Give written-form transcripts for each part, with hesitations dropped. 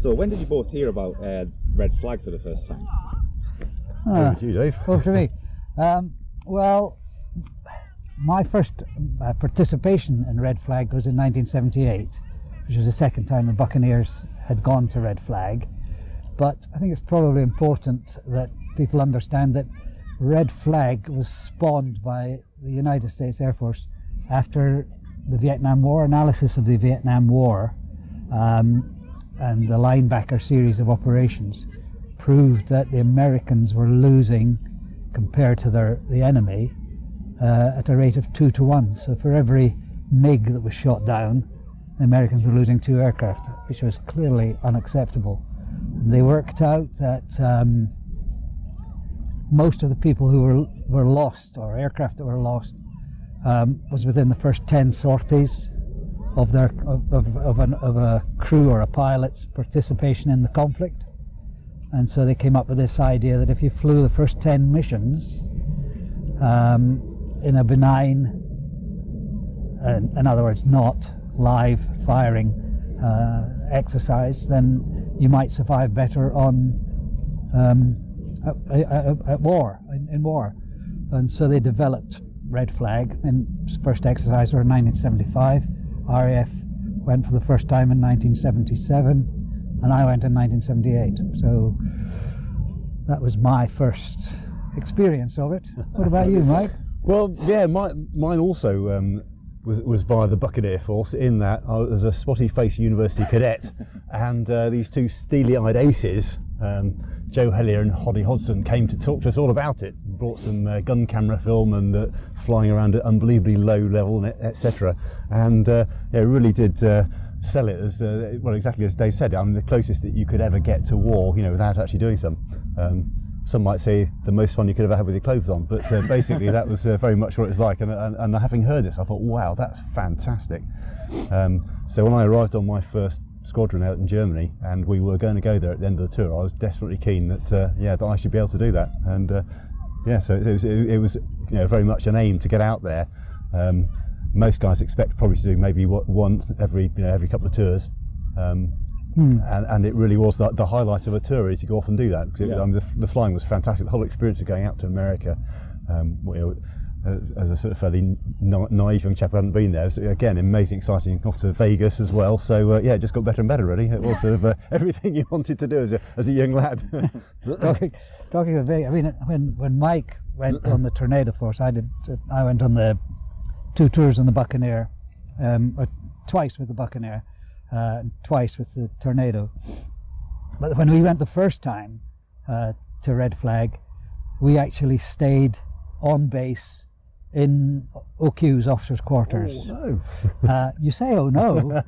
So when did you both hear about red flag for the first time? Over to you, Dave. Over to me. Well, my first participation in red flag was in 1978, which was the second time the Buccaneers had gone to red flag. But I think it's probably important that people understand that red flag was spawned by the United States Air Force after the Vietnam War, analysis of the Vietnam War and the Linebacker series of operations proved that the Americans were losing compared to the enemy at a rate of 2 to 1. So for every MiG that was shot down, the Americans were losing 2 aircraft, which was clearly unacceptable. And they worked out that most of the people who were lost, or aircraft that were lost, was within the first 10 sorties of a crew or a pilot's participation in the conflict. And so they came up with this idea that if you flew the first 10 missions in a benign, in other words, not live firing exercise, then you might survive better on at war, in war. And so they developed red flag. In first exercise were in 1975. RAF went for the first time in 1977, and I went in 1978. So that was my first experience of it. What about you, Mike? Well, yeah, mine also was via the Buccaneer force, in that I was a spotty-faced university cadet, and these two steely-eyed aces, Joe Hellier and Hoddy Hodgson, came to talk to us all about it. Brought some gun camera film and flying around at unbelievably low level, etc. And really did sell it as well, exactly as Dave said. I mean, the closest that you could ever get to war, without actually doing some. Some might say the most fun you could ever have with your clothes on, but basically that was very much what it was like. And having heard this, I thought, wow, that's fantastic. So when I arrived on my first squadron out in Germany, and we were going to go there at the end of the tour, I was desperately keen that that I should be able to do that. And so it was very much an aim to get out there. Most guys expect probably to do maybe once every couple of tours. And it really was the highlight of a tour, is to go off and do that, because the flying was fantastic. The whole experience of going out to America, as a sort of fairly naive young chap who hadn't been there, so again, amazing, exciting. Off to Vegas as well, so it just got better and better, really. It was sort of everything you wanted to do as a young lad. Talking of Vegas, I mean, when Mike went on the Tornado Force, I went on the 2 tours on the Buccaneer, twice with the Buccaneer, twice with the Tornado. But when we went the first time to Red Flag, we actually stayed on base in OQ's officers' quarters. Oh no! You say, oh no,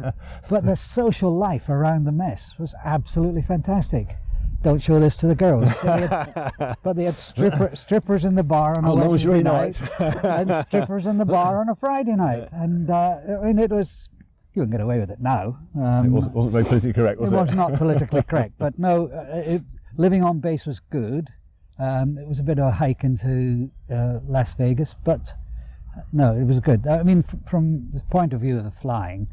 but the social life around the mess was absolutely fantastic. Don't show this to the girls. But they had strippers in the bar on a Wednesday night and strippers in the bar on a Friday night. And I mean, it was, you wouldn't get away with it now. It wasn't very politically correct, was it? It was not politically correct, but no, living on base was good. It was a bit of a hike into Las Vegas, but no, it was good. I mean, from the point of view of the flying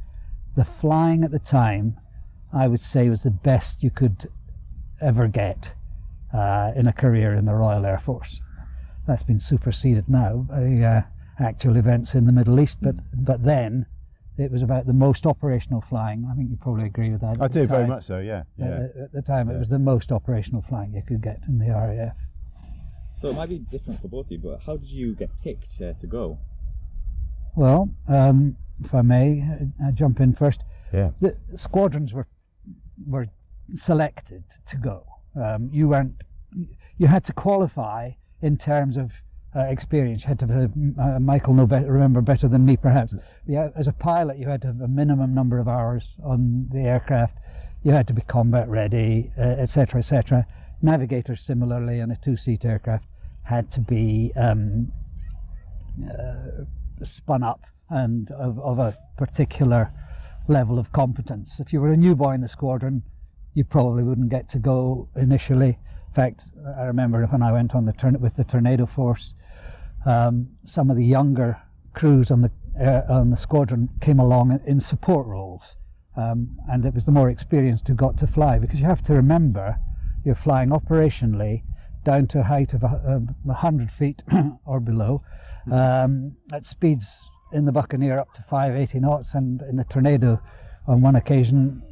at the time, I would say, was the best you could ever get in a career in the Royal Air Force. That's been superseded now by actual events in the Middle East, but then it was about the most operational flying. I think you probably agree with that. I do, very much so, yeah. At the time, it was the most operational flying you could get in the RAF. So it might be different for both of you, but how did you get picked to go? Well, if I may jump in first. Yeah. The squadrons were selected to go. You had to qualify in terms of experience. You had to have, Michael remember better than me perhaps. Yeah, as a pilot, you had to have a minimum number of hours on the aircraft. You had to be combat ready, etc., etc. Navigators, similarly, in a 2-seat aircraft, had to be spun up and of a particular level of competence. If you were a new boy in the squadron, you probably wouldn't get to go initially. In fact, I remember when I went on with the Tornado Force, some of the younger crews on the squadron came along in support roles, and it was the more experienced who got to fly, because you have to remember you're flying operationally down to a height of 100 feet or below, at speeds in the Buccaneer up to 580 knots, and in the Tornado on one occasion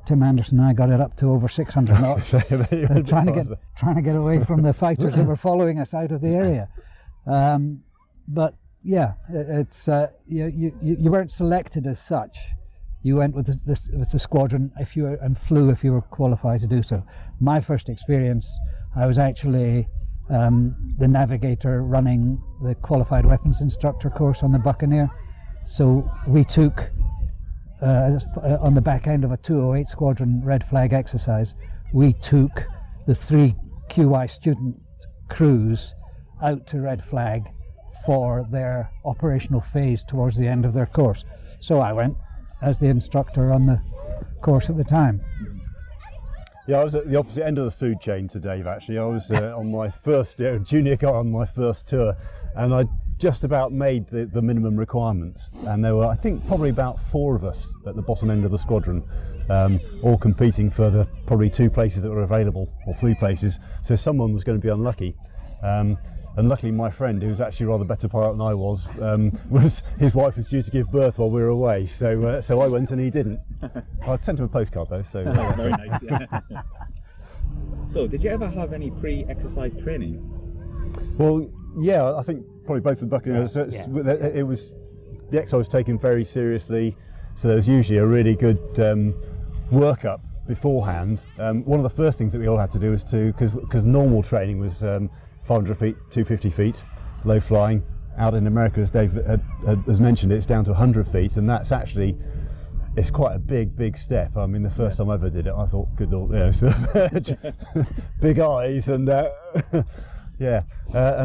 Tim Anderson and I got it up to over 600 knots, trying to get away from the fighters that were following us out of the area. But yeah, it's you weren't selected as such. You went with the squadron and flew if you were qualified to do so. My first experience, I was actually the navigator running the qualified weapons instructor course on the Buccaneer. So we took, on the back end of a 208 squadron red flag exercise, we took the 3 QI student crews out to red flag for their operational phase towards the end of their course. So I went as the instructor on the course at the time. Yeah, I was at the opposite end of the food chain to Dave, actually. I was on my first junior guy on my first tour, and I just about made the minimum requirements. And there were, I think, probably about 4 of us at the bottom end of the squadron, all competing for the probably 2 places that were available, or 3 places. So someone was going to be unlucky. And luckily my friend, who was actually a rather better pilot than I was his wife was due to give birth while we were away, so I went and he didn't. I sent him a postcard though, so... Very nice, yeah. So, did you ever have any pre-exercise training? Well, yeah, I think probably both the Buccaneers, it was, the exercise was taken very seriously, so there was usually a really good workup beforehand. One of the first things that we all had to do was because normal training was 500 feet, 250 feet, low flying. Out in America, as Dave has mentioned, it's down to 100 feet, and that's actually, it's quite a big step. I mean, the first time I ever did it, I thought, good Lord, so big eyes, and and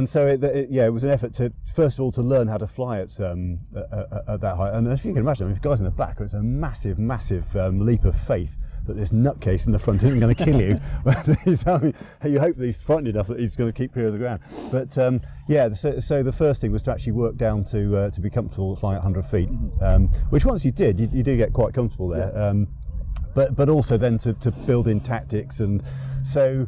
so it was an effort to, first of all, to learn how to fly at that height. And if you can imagine, I mean, if guys in the back, it's a massive leap of faith that this nutcase in the front isn't going to kill you. You hope that he's frightened enough that he's going to keep clear of the ground. But so the first thing was to actually work down to be comfortable flying at 100 feet, which once you did, you do get quite comfortable there. Yeah. But also then to build in tactics. And so,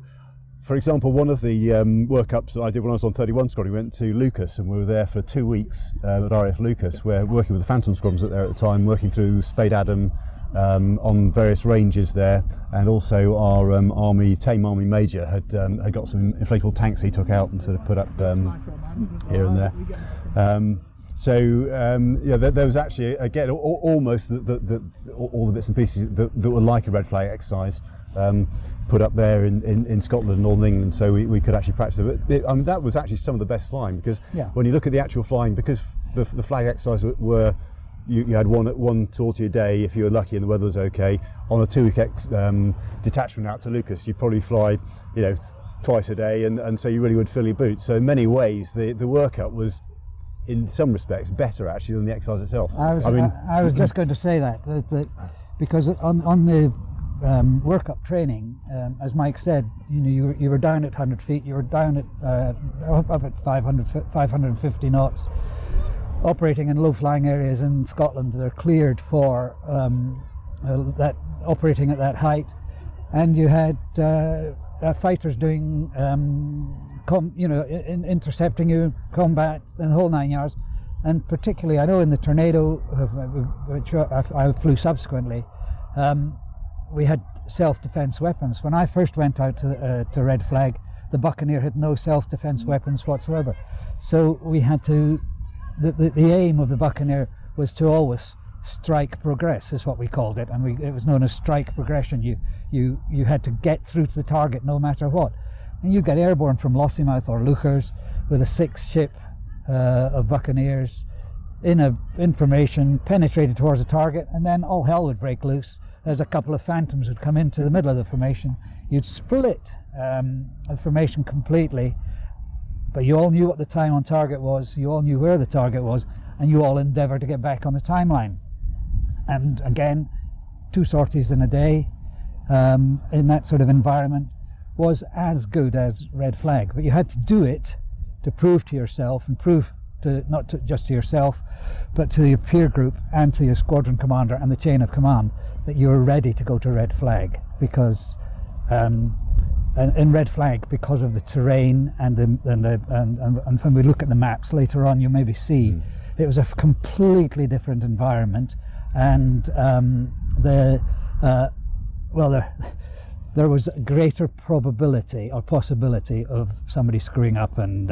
for example, one of the workups that I did when I was on 31 Squadron, we went to Lucas, and we were there for 2 weeks at RAF Lucas. We're working with the Phantom Squadrons there at the time, working through Spade Adam, on various ranges there, and also our Tame Army Major had got some inflatable tanks he took out and sort of put up here and there. There was actually, again, almost all the bits and pieces that were like a red flag exercise put up there in Scotland and Northern England, so we could actually practice it. But that was actually some of the best flying, because when you look at the actual flying, because the flag exercise were, you had one sortie a day if you were lucky and the weather was okay. On a 2-week detachment out to Lucas, you'd probably fly, twice a day, and so you really would fill your boots. So in many ways, the workup was, in some respects, better actually than the exercise itself. I was just going to say that because on the workup training, as Mike said, you were down at 100 feet, you were down at up at 550 knots. Operating in low-flying areas in Scotland that are cleared for that operating at that height, and you had fighters doing, intercepting you, combat, and the whole 9 yards. And particularly, I know in the Tornado, which I flew subsequently, we had self-defense weapons. When I first went out to Red Flag, the Buccaneer had no self-defense weapons whatsoever. So we had to. The aim of the Buccaneer was to always strike progress, is what we called it, and it was known as strike progression. You had to get through to the target no matter what, and you get airborne from Lossiemouth or Leuchars with a 6th ship of Buccaneers in a information penetrated towards the target, and then all hell would break loose as a couple of Phantoms would come into the middle of the formation. You'd split the formation completely. But you all knew what the time on target was, you all knew where the target was, and you all endeavoured to get back on the timeline. And again, 2 sorties in a day in that sort of environment was as good as Red Flag. But you had to do it to prove to yourself and prove just to yourself, but to your peer group and to your squadron commander and the chain of command, that you were ready to go to red flag, because in red flag, because of the terrain and when we look at the maps later on, you maybe see it was a completely different environment, and there was a greater probability or possibility of somebody screwing up and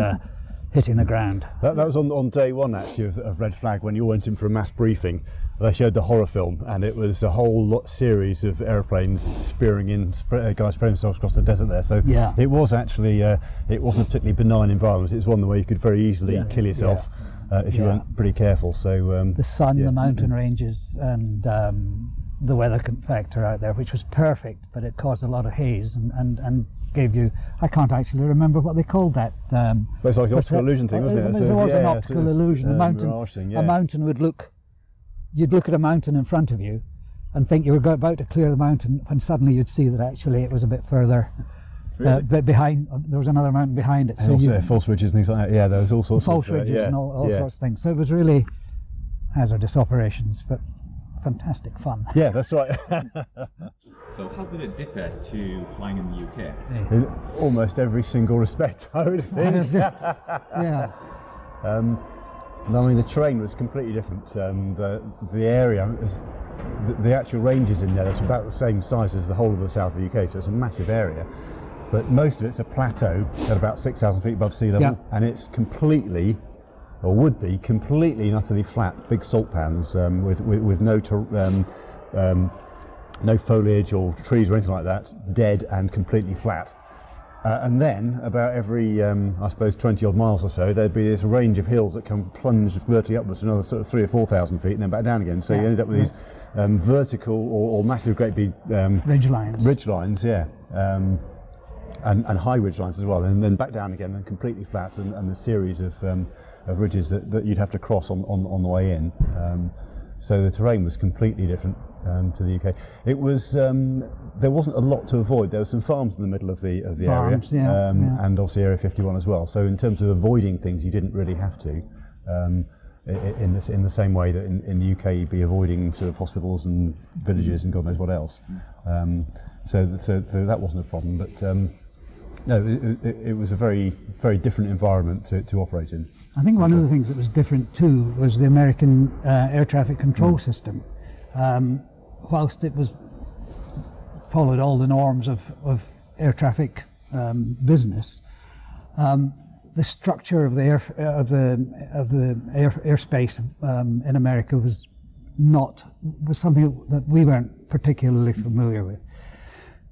hitting the ground. That was on day one actually of Red Flag, when you went in for a mass briefing. They showed the horror film, and it was a whole series of aeroplanes spearing in, guys spreading themselves across the desert there. So yeah, it was actually, it wasn't a particularly benign environment. It was one where you could very easily kill yourself if you weren't pretty careful. So the sun, the mountain ranges, and the weather factor out there, which was perfect, but it caused a lot of haze and gave you, I can't actually remember what they called that. But it's like an optical illusion thing, wasn't it? There was an optical illusion. The mountain, a mountain would look, you'd look at a mountain in front of you and think you were about to clear the mountain, when suddenly you'd see that actually it was a bit further. But behind, there was another mountain behind it. So false ridges and things like that. Yeah, there was all sorts false of ridges and all sorts of things. So it was really hazardous operations, but fantastic fun. Yeah, that's right. So how did it differ to flying in the UK? In almost every single respect, I would think. I mean, the terrain was completely different. The area, the actual ranges in there, it's about the same size as the whole of the south of the UK, so it's a massive area. But most of it's a plateau at about 6,000 feet above sea level, and it's completely, or would be completely and utterly flat, big salt pans with no foliage or trees or anything like that, dead and completely flat. And then about every, I suppose, 20 odd miles or so, there'd be this range of hills that can plunge vertically upwards to another sort of 3,000 or 4,000 feet and then back down again. So you end up with these vertical or massive, great big ridge lines, and high ridge lines as well, and then back down again and completely flat, and the series of ridges that you'd have to cross on the way in. So the terrain was completely different to the UK. It was there wasn't a lot to avoid. There were some farms in the middle of the area, and obviously Area 51 as well. So in terms of avoiding things, you didn't really have to. In the same way that in the UK you'd be avoiding sort of hospitals and villages and God knows what else. So that wasn't a problem. But no, it was a very, very different environment to operate in. I think one of the things that was different too was the American air traffic control system. Whilst it was followed all the norms of air traffic business, the structure of the airspace in America was something that we weren't particularly familiar with.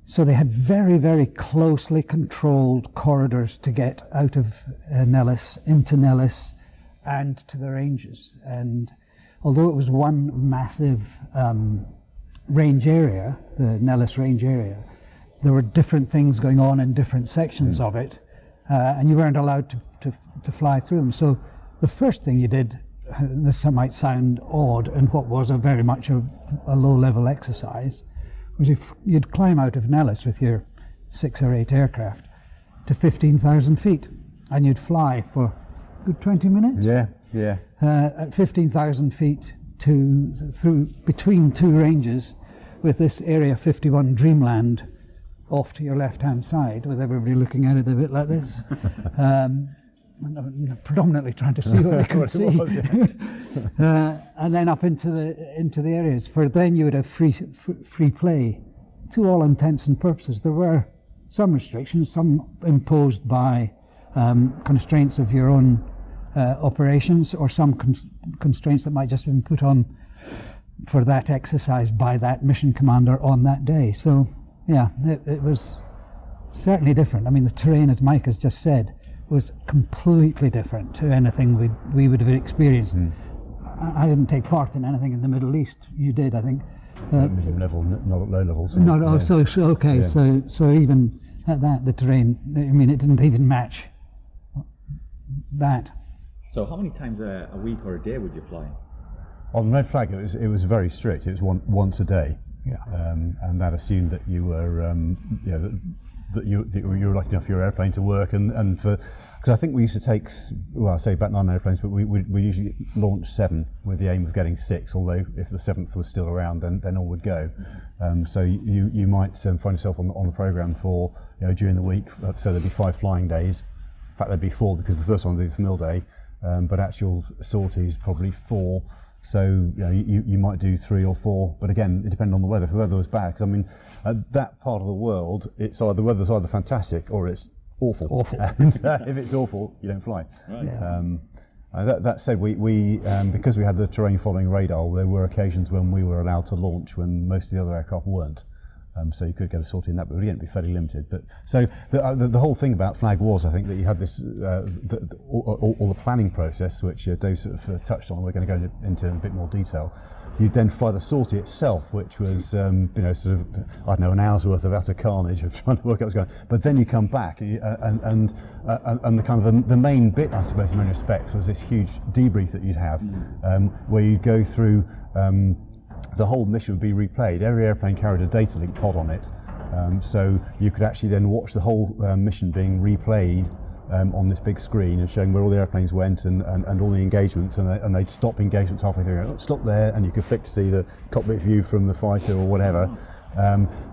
So they had very, very closely controlled corridors to get out of Nellis, into Nellis, and to the ranges. And although it was one massive range area, the Nellis range area, there were different things going on in different sections of it, and you weren't allowed to fly through them. So the first thing you did, this might sound odd, and what was very much a low-level exercise, was you'd climb out of Nellis with your 6 or 8 aircraft to 15,000 feet, and you'd fly for a good 20 minutes. Yeah. At 15,000 feet through between two ranges, with this Area 51 dreamland off to your left-hand side, with everybody looking at it a bit like this, predominantly trying to see what they could see, and then up into the areas. For then you would have free play, to all intents and purposes. There were some restrictions, some imposed by constraints of your own operations, or some constraints that might just have been put on for that exercise by that mission commander on that day. So yeah, it was certainly different. I mean, the terrain, as Mike has just said, was completely different to anything we would have experienced. I didn't take part in anything in the Middle East. You did, I think. Medium level, not at low levels. So even at that, the terrain, I mean, it didn't even match that. So how many times a week or a day would you fly? On Red Flag, it was very strict. It was once a day, and that assumed that you were that you were lucky enough for your airplane to work, and for, because I think we used to take, well, I say about 9 airplanes, but we usually launch 7 with the aim of getting 6. Although if the 7th was still around, then all would go. So you might find yourself on the program for, during the week. So there'd be 5 flying days. In fact, there'd be 4 because the first one would be the mill day, but actual sorties probably 4. So you might do 3 or 4, but again, it depended on the weather. If the weather was bad, because I mean, that part of the world, the weather's either fantastic or it's awful. And if it's awful, you don't fly. Right. Yeah. That said, we because we had the terrain following radar, there were occasions when we were allowed to launch when most of the other aircraft weren't. So you could get a sortie in that, but again, it'd be fairly limited. But so the whole thing about flag was, I think, that you had this all the planning process, which Dave sort of touched on. We're going to go into in a bit more detail. You'd then fly the sortie itself, which was sort of, I don't know, an hour's worth of utter carnage of trying to work out what's going on. But then you come back, and the kind of the main bit, I suppose, in many respects, was this huge debrief that you'd have, where you'd go through. The whole mission would be replayed. Every airplane carried a data link pod on it, so you could actually then watch the whole mission being replayed on this big screen and showing where all the airplanes went and all the engagements, and they'd stop engagements halfway through. Stop there, and you could flick to see the cockpit view from the fighter or whatever.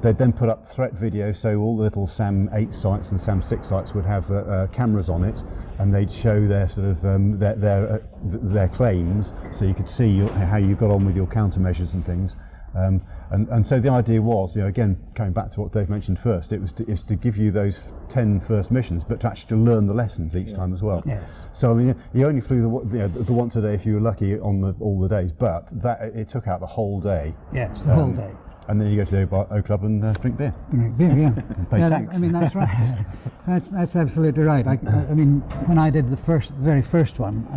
They'd then put up threat video, so all the little SAM 8 sites and SAM 6 sites would have cameras on it, and they'd show their sort of their claims, so you could see how you got on with your countermeasures and things. And so the idea was, again, coming back to what Dave mentioned first, it was to give you those 10 first missions, but to actually learn the lessons each time as well. Yes. So I mean, you only flew the once a day if you were lucky on all the days, but it took out the whole day. Yes, the whole day. And then you go to the O Club and drink beer. Drink beer, yeah. And pay tax. I mean, that's right. That's absolutely right. I mean, when I did the very first one,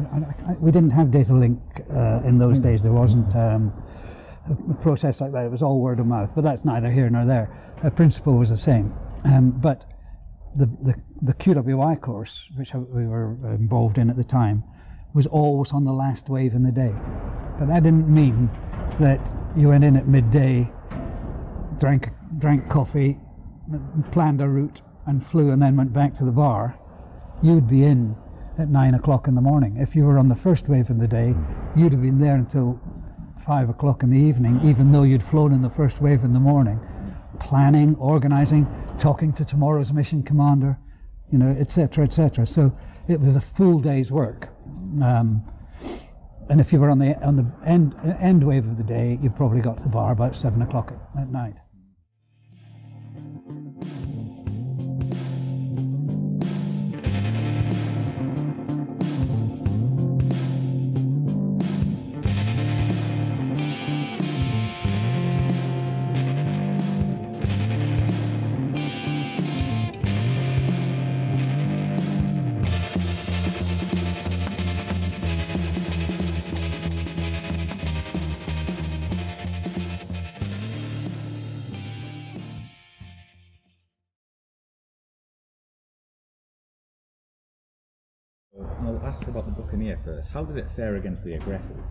we didn't have data link in those days. There wasn't a process like that. It was all word of mouth. But that's neither here nor there. The principle was the same. But the QWI course, which we were involved in at the time, was always on the last wave in the day. But that didn't mean that you went in at midday, drank coffee, planned a route and flew and then went back to the bar. You'd be in at 9 o'clock in the morning. If you were on the first wave of the day, you'd have been there until 5 o'clock in the evening, even though you'd flown in the first wave in the morning, planning, organising, talking to tomorrow's mission commander, etc., etc. So it was a full day's work. And if you were on the end wave of the day, you probably got to the bar about 7 o'clock at night. I'll ask about the Buccaneer first. How did it fare against the Aggressors?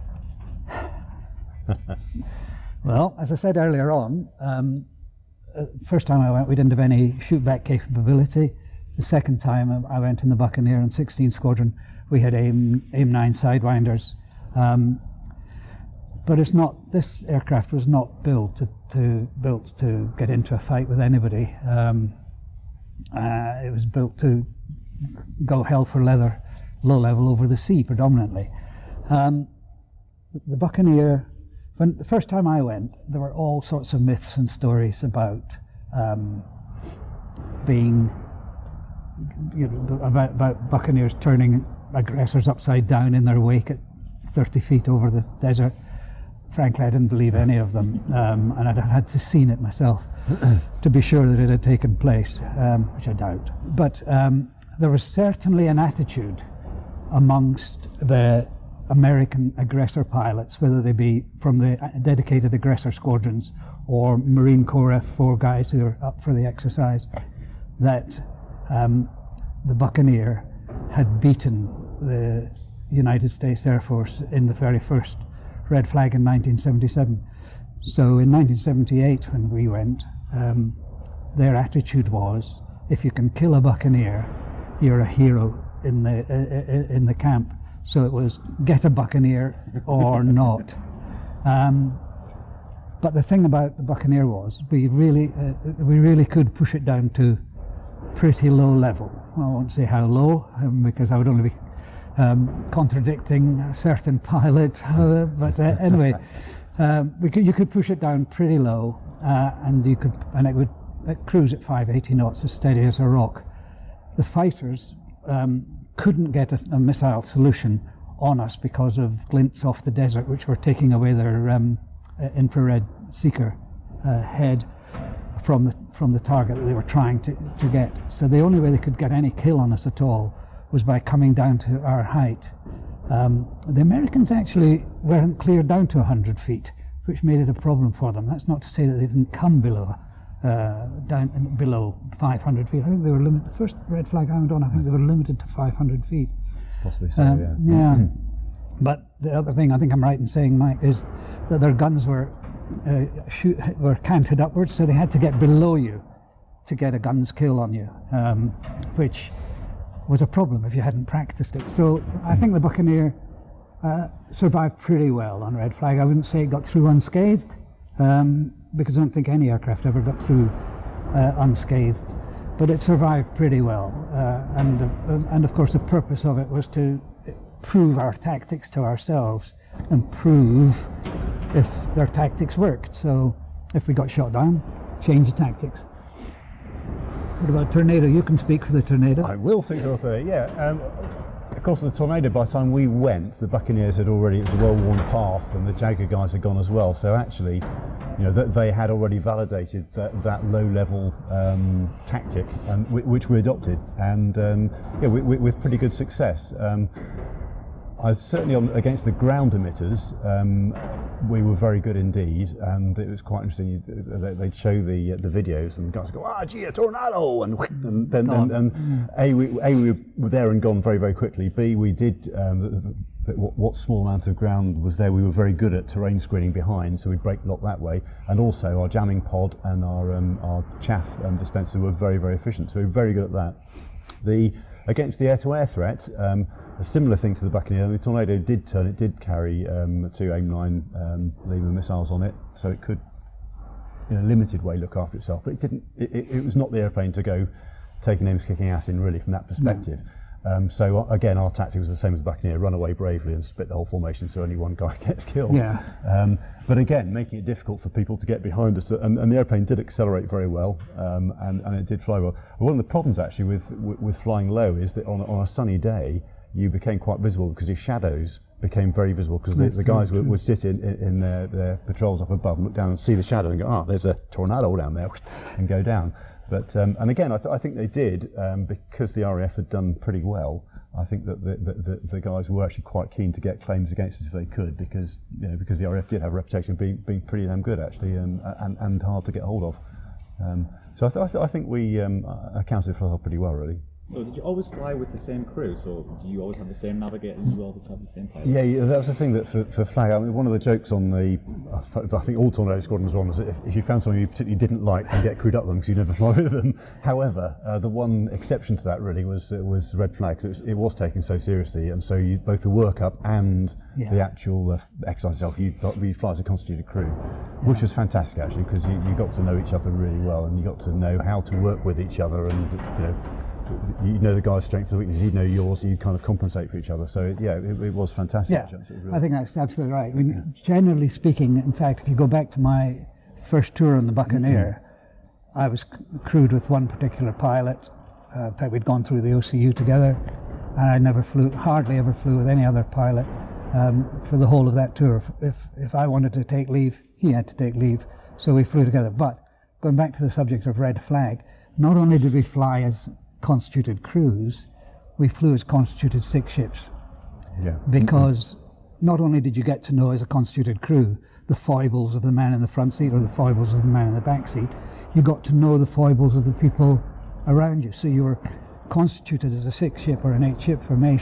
Well, as I said earlier on, first time I went, we didn't have any shoot-back capability. The second time I went in the Buccaneer in 16 Squadron, we had AIM 9 Sidewinders. But it's not. This aircraft was not built to get into a fight with anybody. It was built to go hell for leather, low level over the sea predominantly. The Buccaneer, when the first time I went, there were all sorts of myths and stories about about Buccaneers turning aggressors upside down in their wake at 30 feet over the desert. Frankly, I didn't believe any of them, and I'd had to seen it myself to be sure that it had taken place, which I doubt. But there was certainly an attitude amongst the American aggressor pilots, whether they be from the dedicated aggressor squadrons or Marine Corps F4 guys who are up for the exercise, that the Buccaneer had beaten the United States Air Force in the very first red flag in 1977. So in 1978, when we went, their attitude was, if you can kill a Buccaneer, you're a hero in the camp. So it was get a Buccaneer or not. But the thing about the Buccaneer was we really could push it down to pretty low level. I won't say how low because I would only be contradicting a certain pilot. But anyway, you could push it down pretty low, and it would cruise at 580 knots, as steady as a rock. The fighters couldn't get a missile solution on us because of glints off the desert, which were taking away their infrared seeker head from the target that they were trying to get. So the only way they could get any kill on us at all was by coming down to our height. The Americans actually weren't cleared down to 100 feet, which made it a problem for them. That's not to say that they didn't come down below 500 feet. I think they were limited. The first red flag I went on, I think they were limited to 500 feet. Possibly so, yeah. Yeah. But the other thing I think I'm right in saying, Mike, is that their guns were canted upwards, so they had to get below you to get a gun's kill on you, which was a problem if you hadn't practiced it. So I think the Buccaneer survived pretty well on red flag. I wouldn't say it got through unscathed, because I don't think any aircraft ever got through unscathed, but it survived pretty well. And of course the purpose of it was to prove our tactics to ourselves and prove if their tactics worked. So if we got shot down, change the tactics. What about Tornado? You can speak for the Tornado. I will speak for the Tornado, yeah. Of course, the Tornado, by the time we went, the Buccaneers had already, it was a well-worn path, and the Jaguar guys had gone as well. So actually, they had already validated that low-level tactic, which we adopted, and with pretty good success. I certainly against the ground emitters, we were very good indeed, and it was quite interesting. They'd show the videos, and the guys would go, gee, a tornado, and then A, we were there and gone very, very quickly. B, we did what small amount of ground was there. We were very good at terrain screening behind, so we break lock that way, and also our jamming pod and our chaff dispenser were very, very efficient. So we were very good at that. Against the air-to-air threat, a similar thing to the Buccaneer. The Tornado did carry 2 AIM-9 Lima missiles on it, so it could, in a limited way, look after itself. But it didn't. It was not the airplane to go taking names, kicking ass in, really, from that perspective. No. So again, our tactic was the same as the Buccaneer: run away bravely and split the whole formation so only one guy gets killed. Yeah. But again, making it difficult for people to get behind us, and the airplane did accelerate very well, and it did fly well. One of the problems actually with flying low is that on a sunny day, you became quite visible because your shadows became very visible, because the guys would sit in their patrols up above and look down and see the shadow and go, there's a tornado down there, and go down. But and again, I think they did, because the RAF had done pretty well. I think that the guys were actually quite keen to get claims against us if they could, because the RAF did have a reputation of being pretty damn good actually, and hard to get hold of. So I think we accounted for it pretty well, really. So did you always fly with the same crew? So do you always have the same navigator and you always have the same pilot? Yeah, that was the thing that for flag, I mean, one of the jokes on I think all Tornado squadrons were on was that if you found something you particularly didn't like, then get crewed up them because you never fly with them. However, the one exception to that really was red flag. It was taken so seriously, and so both the workup and the actual exercise itself, you fly as a constituted crew, which was fantastic actually, because you got to know each other really well, and you got to know how to work with each other, and you know the guy's strengths and weaknesses, you know yours, and you kind of compensate for each other. So it was fantastic. Yeah, I think that's absolutely right. I mean, generally speaking, in fact, if you go back to my first tour on the Buccaneer, I was crewed with one particular pilot. In fact, we'd gone through the OCU together, and I hardly ever flew with any other pilot for the whole of that tour. If I wanted to take leave, he had to take leave, so we flew together. But going back to the subject of red flag, not only did we fly as constituted crews, we flew as constituted 6 ships. Yeah. Because not only did you get to know as a constituted crew the foibles of the man in the front seat or the foibles of the man in the back seat, you got to know the foibles of the people around you. So you were constituted as a 6 ship or an 8 ship formation.